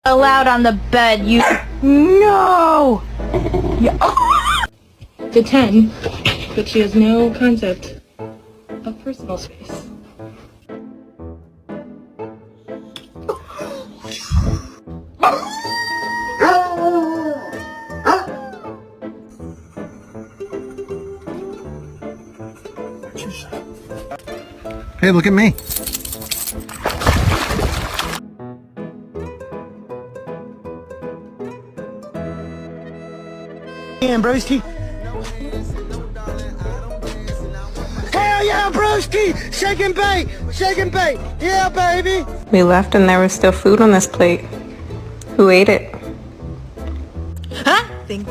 allowed on the bed, you... No! To 10, but she has no concept of personal space. Hey, look at me. Damn, broski. Hell yeah, broski! Shake and bake! Shake and bake! Yeah, baby! We left and there was still food on this plate. Who ate it? Huh? Think